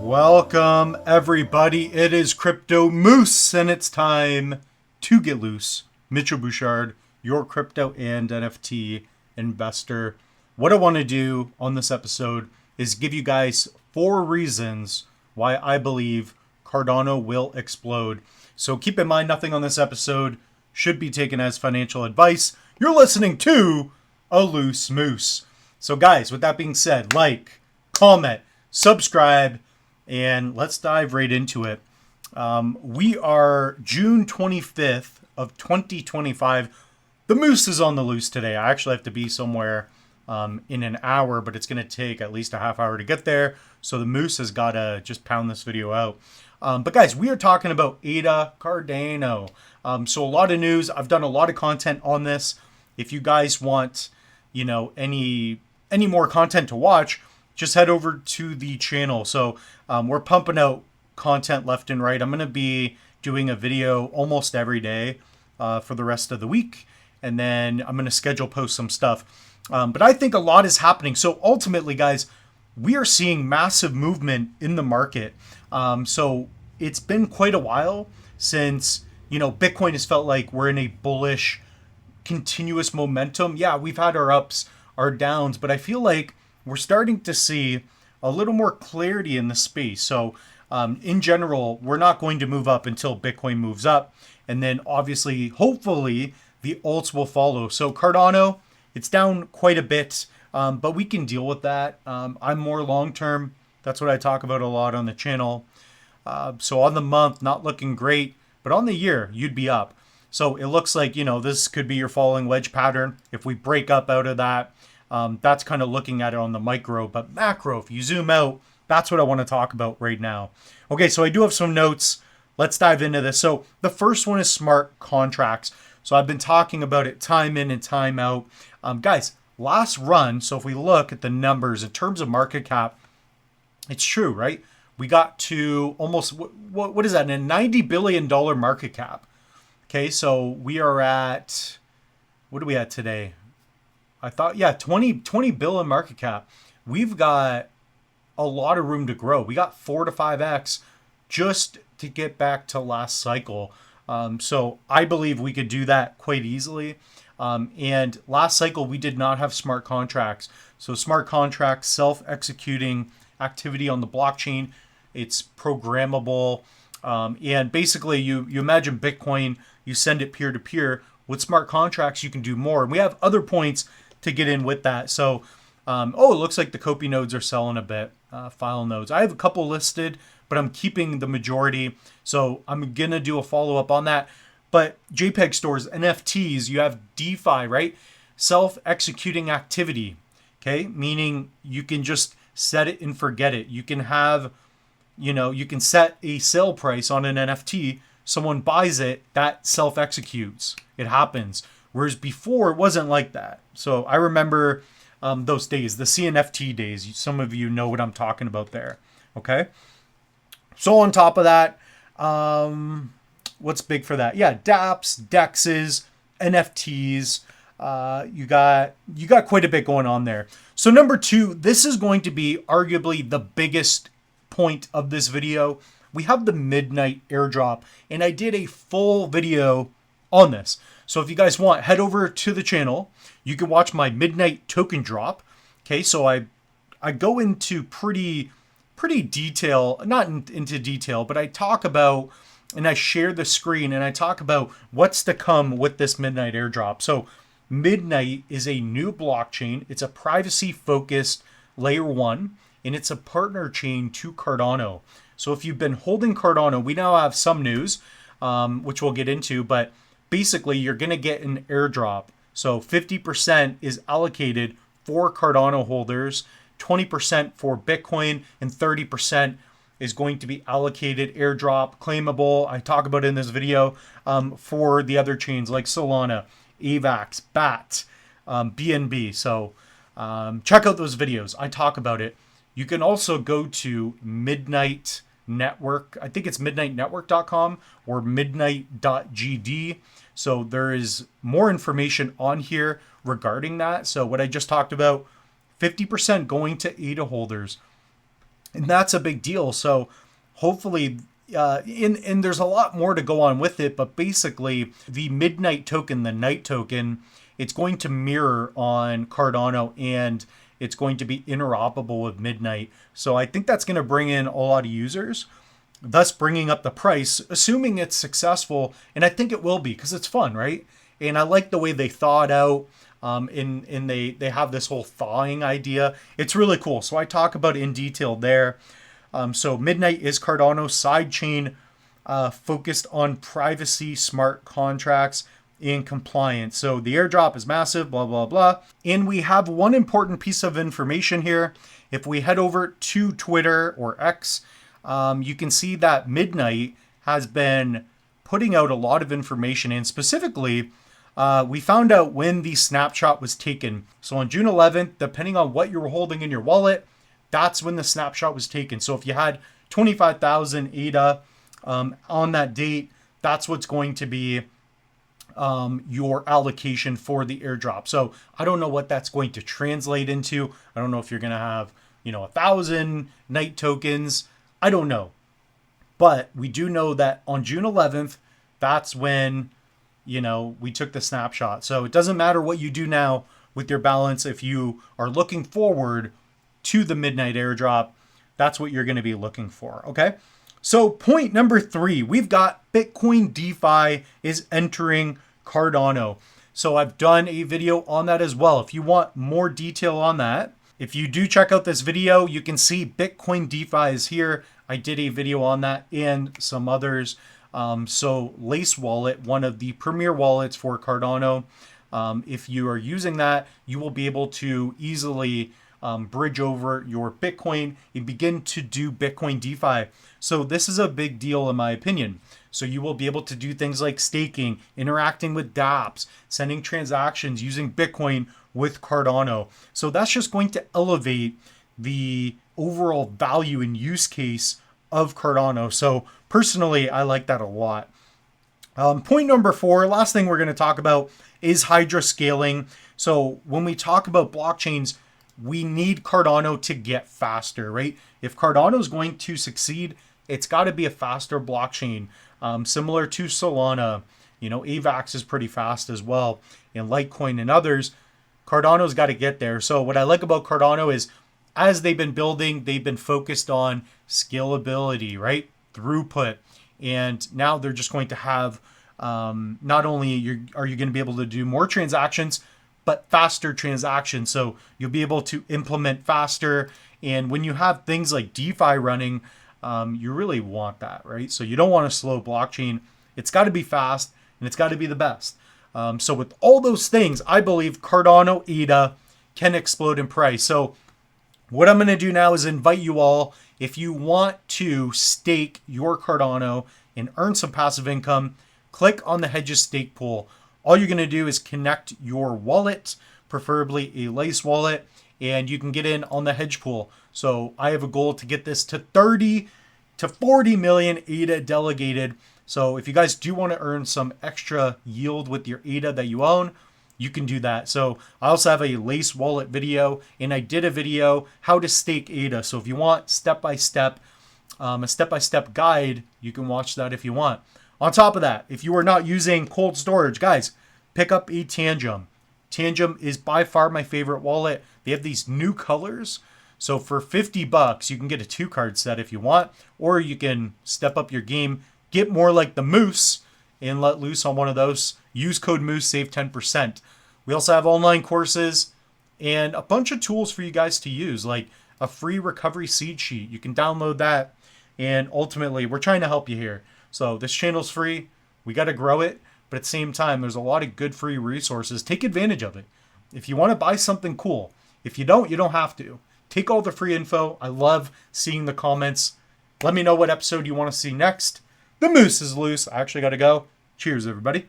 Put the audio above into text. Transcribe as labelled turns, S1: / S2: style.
S1: Welcome everybody, it is Crypto Moose and it's time to get loose. Mitchell Bouchard, your crypto and NFT investor. What I want to do on this episode is give you guys 4 reasons why I believe Cardano will explode. So keep in mind, nothing on this episode should be taken as financial advice. You're listening to a Loose Moose. So guys, with that being said, like, comment, subscribe, and let's dive right into it. We are June 25th of 2025. The Moose is on the loose today. I actually have to be somewhere in an hour, but it's going to take at least a half hour to get there. So the Moose has got to just pound this video out. But guys, we are talking about ADA Cardano. So a lot of news. I've done a lot of content on this. If you guys want, any more content to watch, just head over to the channel. So we're pumping out content left and right. I'm going to be doing a video almost every day for the rest of the week. And then I'm going to schedule post some stuff. But I think a lot is happening. So ultimately, guys, we are seeing massive movement in the market. So it's been quite a while since, Bitcoin has felt like we're in a bullish, continuous momentum. Yeah, we've had our ups, our downs, but I feel like we're starting to see a little more clarity in the space. So in general, we're not going to move up until Bitcoin moves up. And then obviously, hopefully, the alts will follow. So Cardano, it's down quite a bit, but we can deal with that. I'm more long-term. That's what I talk about a lot on the channel. So on the month, not looking great, but on the year, you'd be up. So it looks like, this could be your falling wedge pattern. If we break up out of that, that's kind of looking at it on the micro, but macro, if you zoom out, that's what I want to talk about right now. Okay, so I do have some notes. Let's dive into this. So the first one is smart contracts. So I've been talking about it time in and time out. Guys, last run, so if we look at the numbers in terms of market cap, it's true, right? We got to almost, what is that, a $90 billion market cap. Okay, so we are at, what are we at today? I thought, 20 billion market cap. We've got a lot of room to grow. We got 4 to 5x just to get back to last cycle. So I believe we could do that quite easily. And last cycle, we did not have smart contracts. So smart contracts, self-executing activity on the blockchain. It's programmable. And basically, you imagine Bitcoin, you send it peer-to-peer. With smart contracts, you can do more. And we have other points to get in with that. So, it looks like the Copy nodes are selling a bit, file nodes. I have a couple listed, but I'm keeping the majority. So I'm going to do a follow-up on that. But JPEG stores, NFTs, you have DeFi, right? Self-executing activity, okay? Meaning you can just set it and forget it. You can have, you can set a sale price on an NFT. Someone buys it, that self-executes. It happens. Whereas before, it wasn't like that. So I remember those days, the CNFT days. Some of you know what I'm talking about there. Okay. So on top of that, what's big for that? Yeah, dApps, DEXs, NFTs. You got quite a bit going on there. So number 2, this is going to be arguably the biggest point of this video. We have the midnight airdrop, and I did a full video on this. So if you guys want, head over to the channel. You can watch my midnight token drop. Okay, so I go into pretty detail, not into detail, but I talk about, and I share the screen, and I talk about what's to come with this midnight airdrop. So midnight is a new blockchain. It's a privacy-focused layer 1, and it's a partner chain to Cardano. So if you've been holding Cardano, we now have some news, which we'll get into, but basically, you're going to get an airdrop. So 50% is allocated for Cardano holders, 20% for Bitcoin, and 30% is going to be allocated airdrop, claimable. I talk about it in this video for the other chains like Solana, AVAX, BAT, BNB. So check out those videos. I talk about it. You can also go to Midnight Network. I think it's midnightnetwork.com or midnight.gd. So there is more information on here regarding that. So what I just talked about, 50% going to ADA holders. And that's a big deal. So hopefully, and there's a lot more to go on with it, but basically the midnight token, the night token, it's going to mirror on Cardano, and it's going to be interoperable with midnight. So I think that's going to bring in a lot of users, thus bringing up the price, assuming it's successful. And I think it will be, because it's fun, right? And I like the way they thought out. They have this whole thawing idea. It's really cool. So I talk about it in detail there. So Midnight is Cardano's sidechain focused on privacy, smart contracts, and compliance. So the airdrop is massive, blah, blah, blah. And we have one important piece of information here. If we head over to Twitter or X, you can see that Midnight has been putting out a lot of information, and specifically, we found out when the snapshot was taken. So on June 11th, depending on what you were holding in your wallet, that's when the snapshot was taken. So if you had 25,000 ADA on that date, that's what's going to be your allocation for the airdrop. So I don't know what that's going to translate into. I don't know if you're going to have, 1,000 night tokens. I don't know. But we do know that on June 11th, that's when we took the snapshot. So it doesn't matter what you do now with your balance. If you are looking forward to the midnight airdrop, that's what you're going to be looking for. Okay. So point number 3, we've got Bitcoin DeFi is entering Cardano. So I've done a video on that as well. If you want more detail on that, if you do check out this video, you can see Bitcoin DeFi is here. I did a video on that and some others. So Lace Wallet, one of the premier wallets for Cardano, if you are using that, you will be able to easily bridge over your Bitcoin and begin to do Bitcoin DeFi. So this is a big deal in my opinion. So you will be able to do things like staking, interacting with dApps, sending transactions using Bitcoin with Cardano. So that's just going to elevate the overall value and use case of Cardano. So personally, I like that a lot. Point number 4, last thing we're going to talk about is Hydra scaling. So when we talk about blockchains, we need Cardano to get faster, right? If Cardano is going to succeed, it's got to be a faster blockchain, similar to Solana. AVAX is pretty fast as well, and Litecoin and others. Cardano's got to get there. So what I like about Cardano is, as they've been building, they've been focused on scalability, right? Throughput. And now they're just going to have, not only are you going to be able to do more transactions, but faster transactions. So you'll be able to implement faster. And when you have things like DeFi running, you really want that, right? So you don't want a slow blockchain. It's got to be fast, and it's got to be the best. So with all those things, I believe Cardano ADA can explode in price. So what I'm going to do now is invite you all, if you want to stake your Cardano and earn some passive income, click on the Hedges stake pool. All you're going to do is connect your wallet, preferably a Lace wallet, and you can get in on the hedge pool. So I have a goal to get this to 30 to 40 million ADA delegated. So if you guys do want to earn some extra yield with your ADA that you own, you can do that. So I also have a Lace wallet video, and I did a video how to stake ADA. So if you want a step-by-step guide, you can watch that if you want. On top of that, if you are not using cold storage, guys, pick up a Tangem. Tangem is by far my favorite wallet. They have these new colors. So for $50, you can get a 2-card set if you want, or you can step up your game, get more like the Moose, and let loose on one of those. Use code Moose, save 10%. We also have online courses and a bunch of tools for you guys to use, like a free recovery seed sheet. You can download that, and ultimately, we're trying to help you here. So this channel's free. We got to grow it, but at the same time, there's a lot of good free resources. Take advantage of it. If you want to buy something cool. If you don't have to. Take all the free info. I love seeing the comments. Let me know what episode you want to see next. The Moose is loose. I actually got to go. Cheers, everybody.